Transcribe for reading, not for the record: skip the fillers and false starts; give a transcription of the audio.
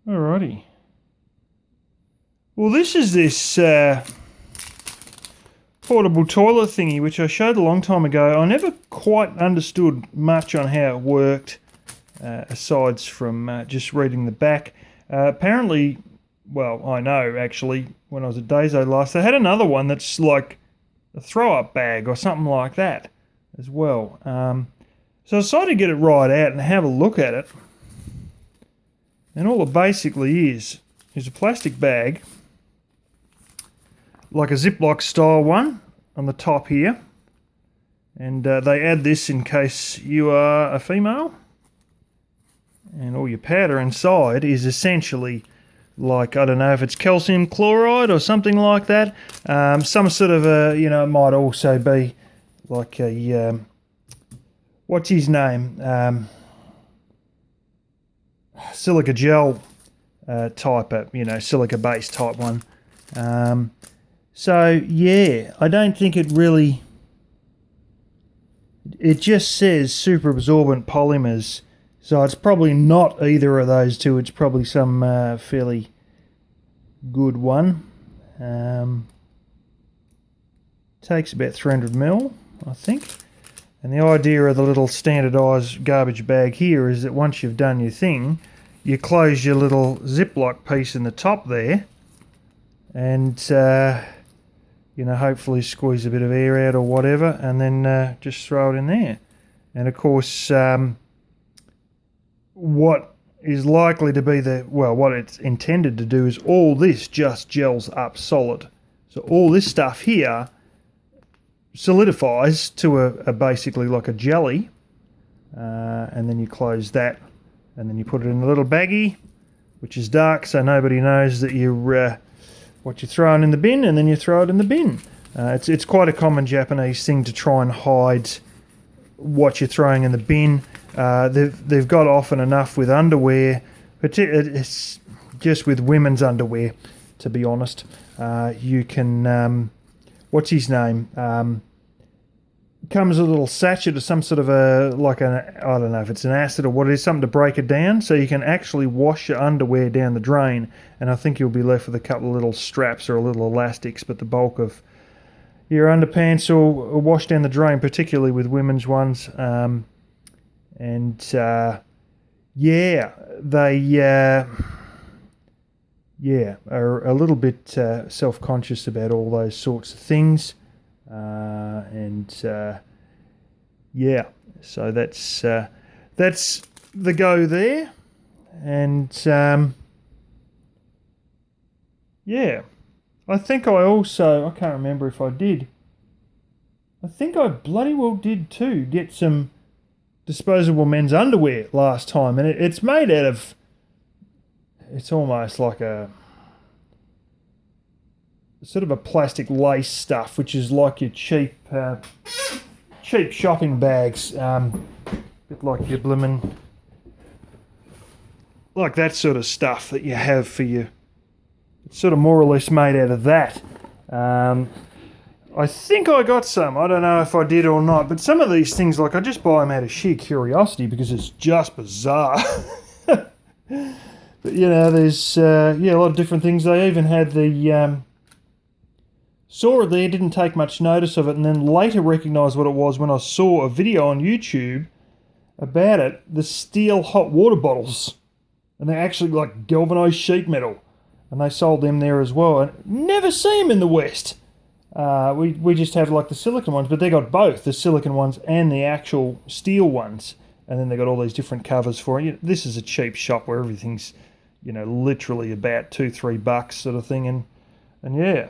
Alrighty. Well, this is this portable toilet thingy, which I showed a long time ago. I never quite understood much on how it worked, aside from just reading the back. Apparently, well, I know actually, when I was at Dazo last, they had another one that's like a throw-up bag or something like that as well. So I decided to get it right out and have a look at it. And all it basically is a plastic bag, like a Ziploc style one on the top here. And they add this in case you are a female. And all your powder inside is essentially like, I don't know if it's calcium chloride or something like that. Some sort of a, it might also be like a, what's his name? Silica gel type of, silica based type one. So yeah, I don't think it really, it just says super absorbent polymers. So it's probably not either of those two. It's probably some fairly good one. Takes about 300 ml, I think. And the idea of the little standardised garbage bag here is that once you've done your thing, you close your little Ziploc piece in the top there, and hopefully squeeze a bit of air out or whatever, and then just throw it in there. And of course, what is likely to be what it's intended to do is all this just gels up solid. So all this stuff here solidifies to a basically like a jelly, and then you close that, and then you put it in a little baggie, which is dark, so nobody knows that you're what you're throwing in the bin, and then you throw it in the bin. It's quite a common Japanese thing to try and hide what you're throwing in the bin. They've got often enough with underwear, but it's just with women's underwear, to be honest. You can, what's his name? Comes a little sachet of some sort of I don't know if it's an acid or what it is, something to break it down, so you can actually wash your underwear down the drain, and I think you'll be left with a couple of little straps or a little elastics, but the bulk of your underpants will wash down the drain, particularly with women's ones. They are a little bit self-conscious about all those sorts of things. So that's the go there. And I think I can't remember if I did. I think I bloody well did too, get some disposable men's underwear last time, and it's made out of, it's almost like a sort of a plastic lace stuff, which is like your cheap shopping bags, bit like your blimmin', like that sort of stuff that you have for your, it's sort of more or less made out of that. I think I got some. I don't know if I did or not, but some of these things, like, I just buy them out of sheer curiosity because it's just bizarre. But there's a lot of different things. They even had the saw it there, didn't take much notice of it, and then later recognised what it was when I saw a video on YouTube about it. The steel hot water bottles, and they're actually like galvanised sheet metal, and they sold them there as well. And never see them in the West. We just have like the silicone ones, but they got both the silicone ones and the actual steel ones, and then they got all these different covers for it. This is a cheap shop where everything's literally about $2-3 sort of thing, and yeah.